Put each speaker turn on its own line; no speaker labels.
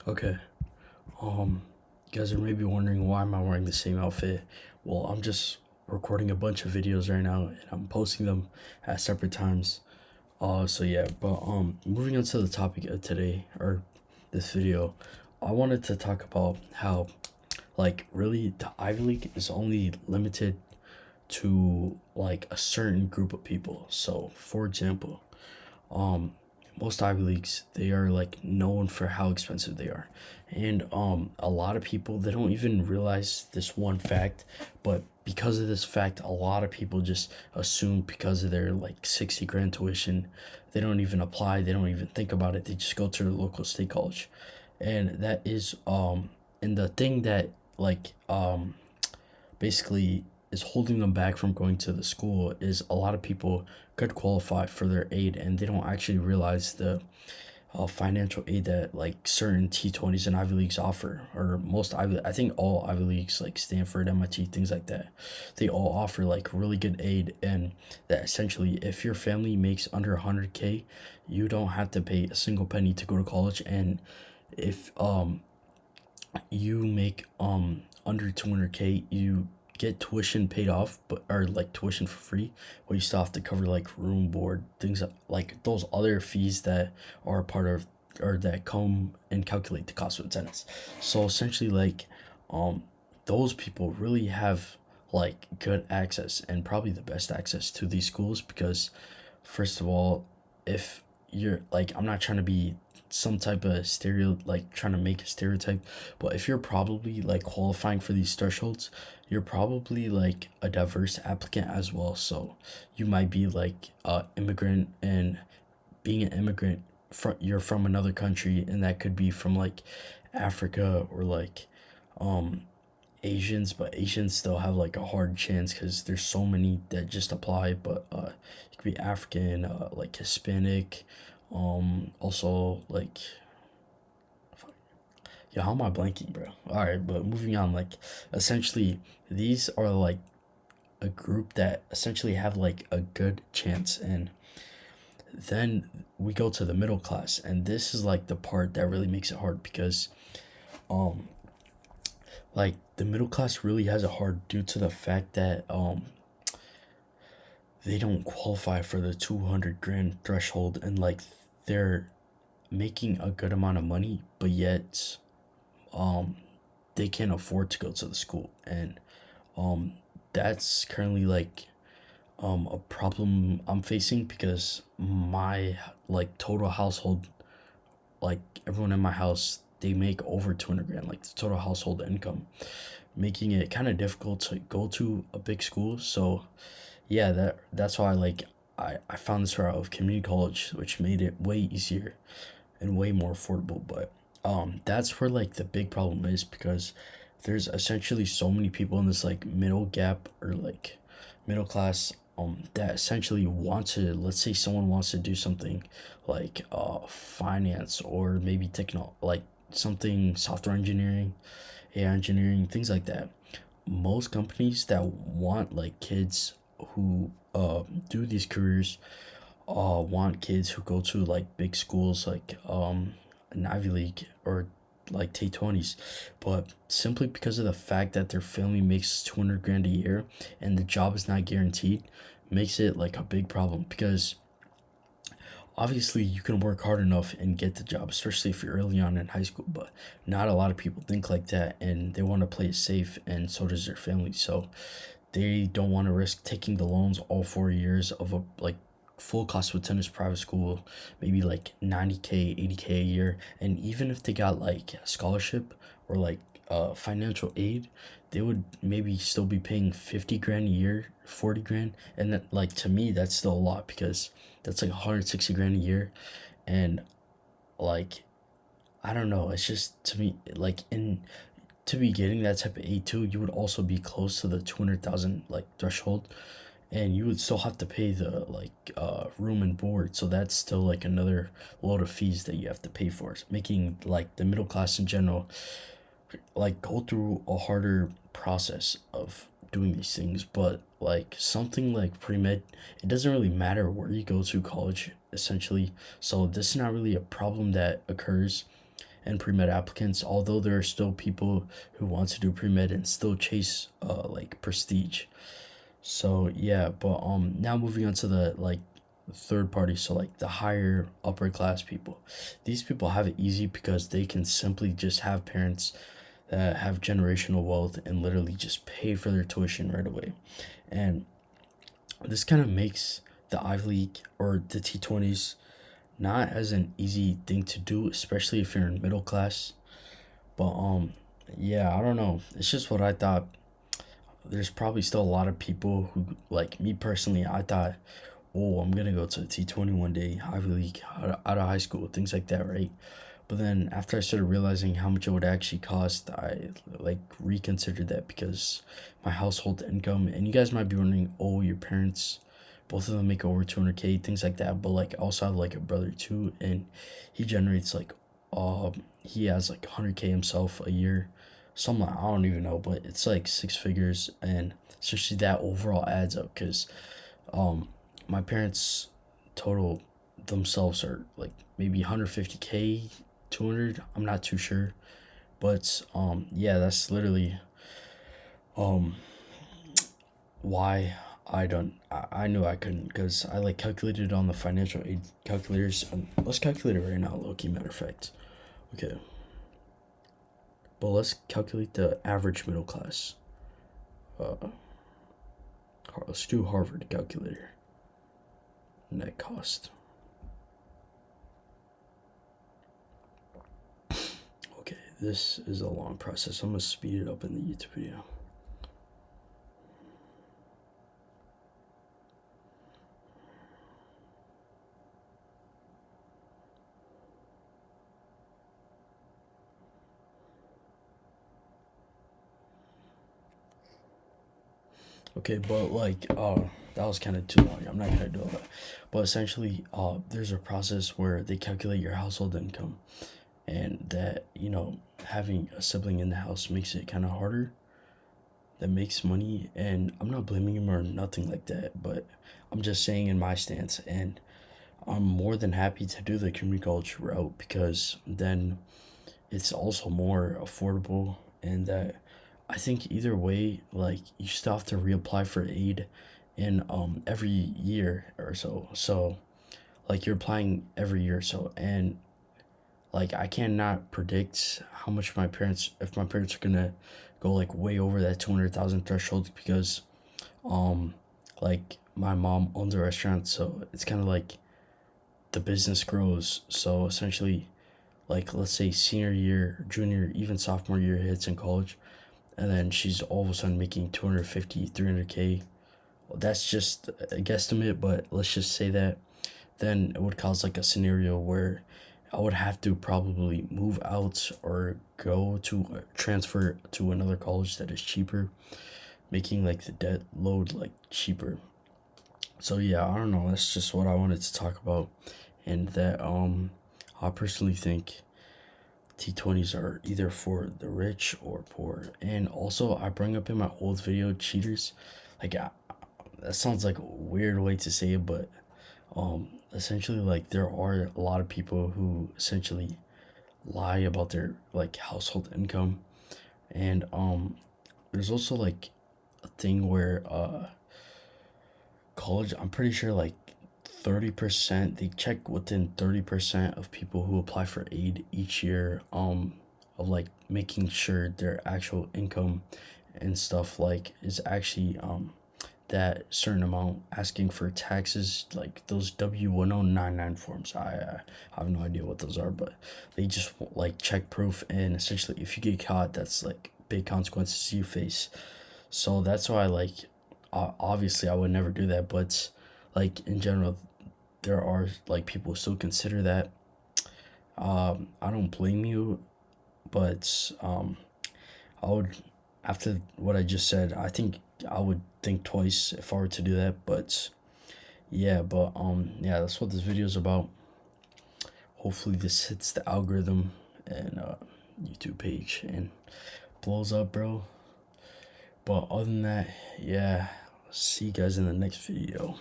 Okay. Um, you guys are maybe wondering why am I wearing the same outfit? Well, I'm just recording a bunch of videos right now and I'm posting them at separate times. So yeah, but moving on to the topic of today or this video, I wanted to talk about how like really the Ivy League is only limited to like a certain group of people. So, for example, um most Ivy Leagues, they are like known for how expensive they are. And a lot of people, they don't even realize this one fact, but because of this fact, a lot of people just assume because of their like 60 grand tuition, they don't even apply, they don't even think about it, they just go to their local state college. And that is and the thing that like basically is holding them back from going to the school is a lot of people could qualify for their aid and they don't actually realize the financial aid that like certain T20s and Ivy Leagues offer, or most I think all Ivy Leagues like Stanford, MIT, things like that, they all offer like really good aid. And that essentially if your family makes under 100K, you don't have to pay a single penny to go to college. And if you make under 200K, you get tuition paid off, but or like tuition for free, but you still have to cover like room, board, things like those other fees that are part of or that come and calculate the cost of attendance. So essentially like um those people really have like good access and probably the best access to these schools because first of all, if you're like, I'm not trying to be some type of stereo, like trying to make a stereotype, but if you're probably like qualifying for these thresholds, you're probably like a diverse applicant as well. So you might be like immigrant, and being an immigrant, you're from another country, and that could be from like Africa or like um Asians, but Asians still have like a hard chance because there's so many that just apply. But it could be African, like Hispanic, also like, yeah, how am I blanking, bro? All right, but moving on, like essentially these are like a group that essentially have like a good chance. And then we go to the middle class, and this is like the part that really makes it hard because um like the middle class really has it hard due to the fact that they don't qualify for the 200 grand threshold, and like they're making a good amount of money, but yet um they can't afford to go to the school. And um that's currently like a problem I'm facing because my like total household, like everyone in my house, they make over 200 grand, like the total household income, making it kind of difficult to go to a big school. So yeah, that's why like I found this route of community college, which made it way easier and way more affordable. But that's where like the big problem is because there's essentially so many people in this like middle gap or like middle class that essentially want to, let's say someone wants to do something like finance or maybe techno, like something software engineering, AI engineering, things like that. Most companies that want like kids who do these careers want kids who go to like big schools like an Ivy League or like T20s. But simply because of the fact that their family makes 200 grand a year and the job is not guaranteed, makes it like a big problem because obviously you can work hard enough and get the job, especially if you're early on in high school. But not a lot of people think like that, and they want to play it safe, and so does their family. So they don't want to risk taking the loans all 4 years of a like full cost of attendance private school, maybe like 90K, 80K a year. And even if they got like a scholarship or like financial aid, they would maybe still be paying 50 grand a year, 40 grand. And that, like, to me, that's still a lot because that's like 160 grand a year. And like, I don't know, it's just to me, like, in to be getting that type of aid too, you would also be close to the 200,000 like threshold, and you would still have to pay the like room and board. So that's still like another load of fees that you have to pay for, making like the middle class in general like go through a harder process of doing these things. But like something like pre-med, it doesn't really matter where you go to college essentially. So this is not really a problem that occurs and pre-med applicants, although there are still people who want to do pre-med and still chase like prestige. So yeah, but now moving on to the like third party, so like the higher upper class people. These people have it easy because they can simply just have parents that have generational wealth and literally just pay for their tuition right away. And this kind of makes the Ivy League or the T20s not as an easy thing to do, especially if you're in middle class. But yeah, I don't know. It's just what I thought. There's probably still a lot of people who, like me personally, I thought, oh, I'm gonna go to a T20 one day, Ivy League, out of high school, things like that, right? But then after I started realizing how much it would actually cost, I like reconsidered that because my household income, and you guys might be wondering, oh, your parents, both of them make over 200K, things like that. But like, I also have like a brother too, and he generates like, he has like 100K himself a year. Something like, I don't even know, but it's like six figures, and especially that overall adds up because um, my parents total themselves are like maybe 150K, 200. I'm not too sure, but yeah, that's literally um why I knew I couldn't because I like calculated on the financial aid calculators. Let's calculate it right now, Loki. Matter of fact, okay. But let's calculate the average middle class. Uh, let's do Harvard calculator. Net cost. Okay, this is a long process. I'm gonna speed it up in the YouTube video. Okay, but like that was kind of too long. I'm not gonna do all that. But essentially, there's a process where they calculate your household income, and that having a sibling in the house makes it kind of harder. That makes money, and I'm not blaming him or nothing like that. But I'm just saying in my stance, and I'm more than happy to do the community college route because then it's also more affordable, and that I think either way, like you still have to reapply for aid in every year or so. So like you're applying every year or so, and like I cannot predict how much my parents, if my parents are gonna go like way over that 200,000 threshold because um like my mom owns a restaurant, so it's kind of like the business grows. So essentially, like let's say senior year, junior, even sophomore year hits in college, and then she's all of a sudden making 250, 300K. Well, that's just a guesstimate, but let's just say that. Then it would cause like a scenario where I would have to probably move out or go to transfer to another college that is cheaper, making like the debt load like cheaper. So yeah, I don't know. That's just what I wanted to talk about, and that I personally think T20s are either for the rich or poor. And also, I bring up in my old video cheaters. Like, that sounds like a weird way to say it, but essentially, like, there are a lot of people who essentially lie about their like household income, and there's also like a thing where college. I'm pretty sure like 30%, they check within 30% of people who apply for aid each year of like making sure their actual income and stuff like is actually that certain amount, asking for taxes, like those W1099 forms. I have no idea what those are, but they just like check proof, and essentially if you get caught, that's like big consequences you face. So that's why, like, obviously I would never do that, but like in general, there are like people who still consider that. I don't blame you, but I would, after what I just said, I think I would think twice if I were to do that. But yeah, yeah, that's what this video is about. Hopefully this hits the algorithm and YouTube page and blows up, bro. But other than that, yeah, see you guys in the next video.